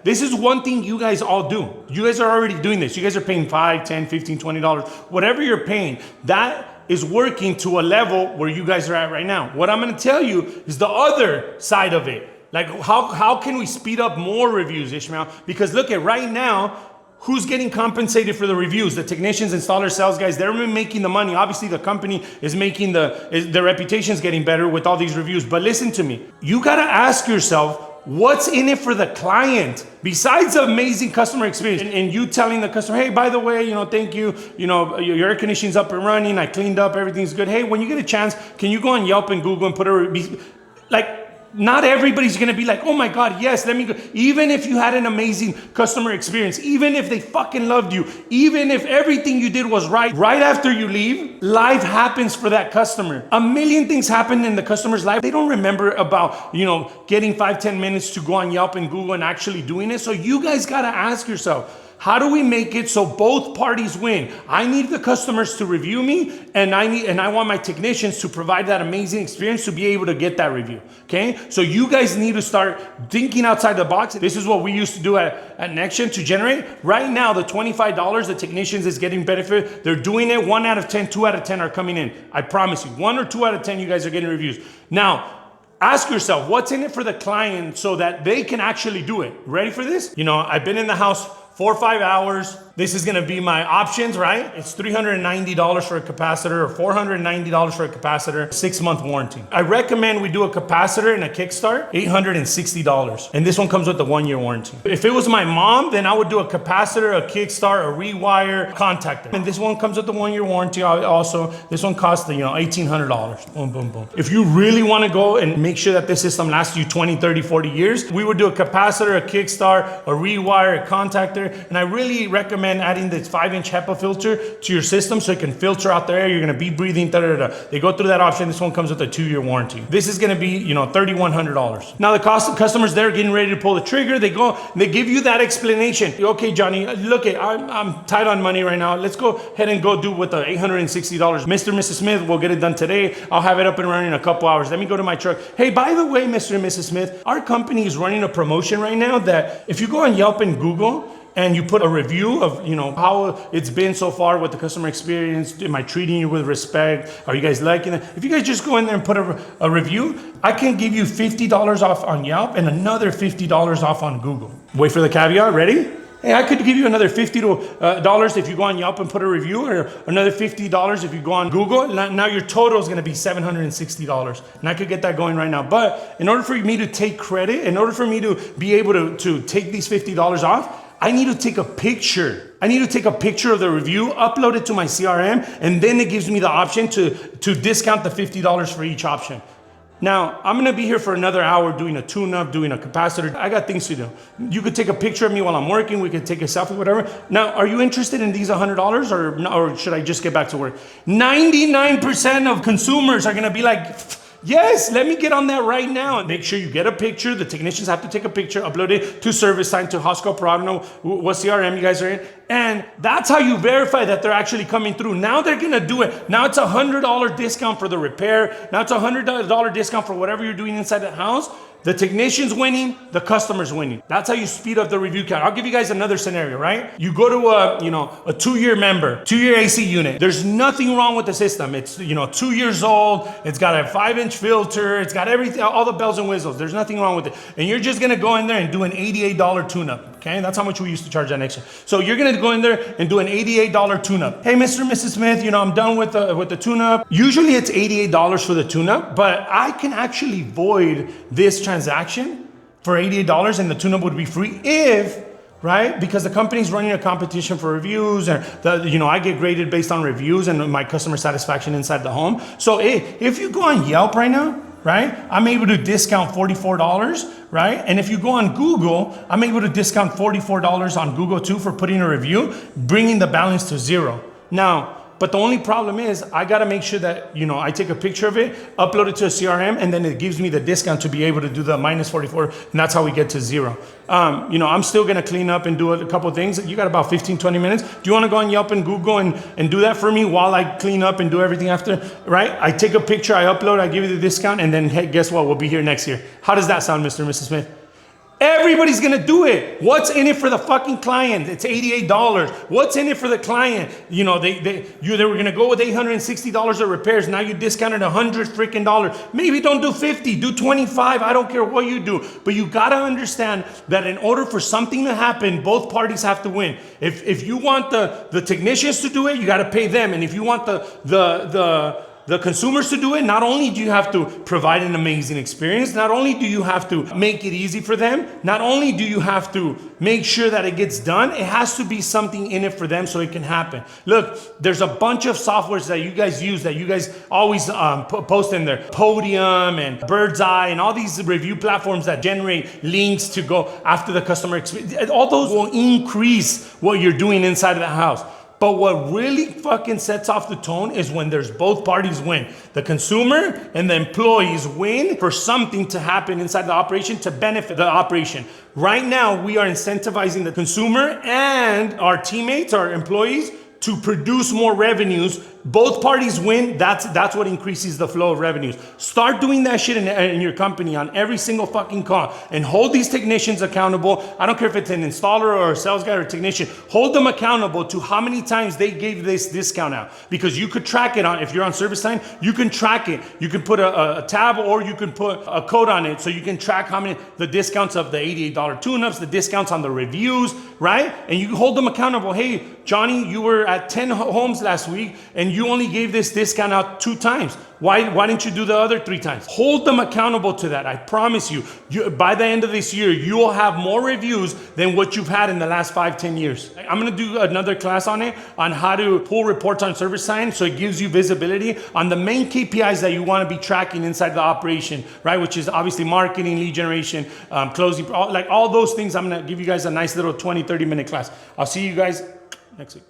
This is one thing you guys all do. You guys are already doing this. You guys are paying $5, $10, $15, $20, whatever you're paying. That is working to a level where you guys are at right now. What I'm gonna tell you is the other side of it. Like how can we speed up more reviews, Ishmael? Because look at right now, who's getting compensated for the reviews? The technicians, installers, sales guys, they're making the money. Obviously the company is making their reputation's getting better with all these reviews. But listen to me, you gotta ask yourself, what's in it for the client besides the amazing customer experience and you telling the customer, hey, by the way, thank you, your air conditioning's up and running, I cleaned up, everything's good. Hey, when you get a chance, can you go on Yelp and Google and put not everybody's gonna be like, oh my God, yes, let me go. Even if you had an amazing customer experience, even if they fucking loved you, even if everything you did was right after you leave, life happens for that customer. A million things happen in the customer's life. They don't remember about, getting 5-10 minutes to go on Yelp and Google and actually doing it. So you guys gotta ask yourself, how do we make it so both parties win? I need the customers to review me, and I want my technicians to provide that amazing experience to be able to get that review. Okay? So you guys need to start thinking outside the box. This is what we used to do at Nexion to generate. Right now, the $25, the technicians is getting benefit. They're doing it 1 out of 10, 2 out of 10 are coming in. I promise you, 1 or 2 out of 10, you guys are getting reviews. Now, ask yourself, what's in it for the client so that they can actually do it? Ready for this? I've been in the house 4 or 5 hours. This is gonna be my options, right? It's $390 for a capacitor or $490 for a capacitor, 6-month warranty. I recommend we do a capacitor and a kickstart, $860. And this one comes with a 1-year warranty. If it was my mom, then I would do a capacitor, a kickstart, a rewire, contactor. And this one comes with a 1-year warranty also. This one costs, $1,800. Boom, boom, boom. If you really wanna go and make sure that this system lasts you 20, 30, 40 years, we would do a capacitor, a kickstart, a rewire, a contactor. And I really recommend adding this 5-inch HEPA filter to your system so it can filter out the air. You're gonna be breathing, They go through that option. This one comes with a 2-year warranty. This is gonna be, $3,100. Now the cost of customers, they're getting ready to pull the trigger. They go, they give you that explanation. Okay, Johnny, look, I'm tight on money right now. Let's go ahead and go do with the $860. Mr. and Mrs. Smith, we'll get it done today. I'll have it up and running in a couple hours. Let me go to my truck. Hey, by the way, Mr. and Mrs. Smith, our company is running a promotion right now that if you go on Yelp and Google, and you put a review of, how it's been so far with the customer experience. Am I treating you with respect? Are you guys liking it? If you guys just go in there and put a review, I can give you $50 off on Yelp and another $50 off on Google. Wait for the caveat, ready? Hey, I could give you another $50 if you go on Yelp and put a review, or another $50 if you go on Google. Now your total is gonna be $760. And I could get that going right now. But in order for me to take credit, in order for me to be able to take these $50 off, I need to take a picture. I need to take a picture of the review, upload it to my CRM, and then it gives me the option to discount the $50 for each option. Now, I'm gonna be here for another hour doing a tune-up, doing a capacitor. I got things to do. You could take a picture of me while I'm working. We could take a selfie, whatever. Now, are you interested in these $100 or should I just get back to work? 99% of consumers are gonna be like, yes, let me get on that right now. And make sure you get a picture. The technicians have to take a picture, upload it to ServiceTime, to Hosco Pro. I don't know what CRM you guys are in. And that's how you verify that they're actually coming through. Now they're gonna do it. Now it's a $100 discount for the repair. Now it's a $100 discount for whatever you're doing inside the house. The technician's winning, the customer's winning. That's how you speed up the review count. I'll give you guys another scenario, right? You go to a 2-year member, 2-year AC unit. There's nothing wrong with the system. It's 2 years old. It's got a 5-inch filter. It's got everything, all the bells and whistles. There's nothing wrong with it. And you're just gonna go in there and do an $88 tune-up. Okay, that's how much we used to charge that Nexion. So you're gonna go in there and do an $88 tune-up. Hey, Mr. and Mrs. Smith, I'm done with the tune-up. Usually it's $88 for the tune-up, but I can actually void this transaction for $88 and the tune-up would be free if, right? Because the company's running a competition for reviews, and I get graded based on reviews and my customer satisfaction inside the home. So if you go on Yelp right now, right? I'm able to discount $44, right? And if you go on Google, I'm able to discount $44 on Google too for putting a review, bringing the balance to 0. Now, but the only problem is I gotta make sure that, I take a picture of it, upload it to a CRM, and then it gives me the discount to be able to do the minus 44, and that's how we get to 0. I'm still gonna clean up and do a couple things. You got about 15, 20 minutes. Do you wanna go on Yelp and Google and do that for me while I clean up and do everything after, right? I take a picture, I upload, I give you the discount, and then hey, guess what? We'll be here next year. How does that sound, Mr. and Mrs. Smith? Everybody's gonna do it. What's in it for the fucking client? It's $88. What's in it for the client? You know, they were gonna go with $860 of repairs. Now you discounted $100 freaking dollars. Maybe don't do 50, do 25. I don't care what you do. But you gotta understand that in order for something to happen, both parties have to win. If you want the technicians to do it, you gotta pay them. And if you want the consumers to do it, not only do you have to provide an amazing experience, not only do you have to make it easy for them, not only do you have to make sure that it gets done, it has to be something in it for them so it can happen. Look, there's a bunch of softwares that you guys use that you guys always post in there. Podium and Bird's Eye and all these review platforms that generate links to go after the customer experience. All those will increase what you're doing inside of the house. But what really fucking sets off the tone is when there's both parties win. The consumer and the employees win for something to happen inside the operation to benefit the operation. Right now, we are incentivizing the consumer and our teammates, our employees, to produce more revenues. Both parties win. That's what increases the flow of revenues. Start doing that shit in your company on every single fucking call and hold these technicians accountable. I don't care if it's an installer or a sales guy or a technician. Hold them accountable to how many times they gave this discount out, because you could track it on, if you're on service time, you can track it. You can put a tab or you can put a code on it so you can track how many, the discounts of the $88 tune-ups, the discounts on the reviews, right? And you hold them accountable. Hey, Johnny, you were at 10 homes last week and you only gave this discount out 2 times. Why didn't you do the other 3 times? Hold them accountable to that. I promise you, by the end of this year, you will have more reviews than what you've had in the last 5-10 years. I'm gonna do another class on it, on how to pull reports on service time, so it gives you visibility on the main KPIs that you wanna be tracking inside the operation, right? Which is obviously marketing, lead generation, closing, like all those things. I'm gonna give you guys a nice little 20-30 minute class. I'll see you guys next week.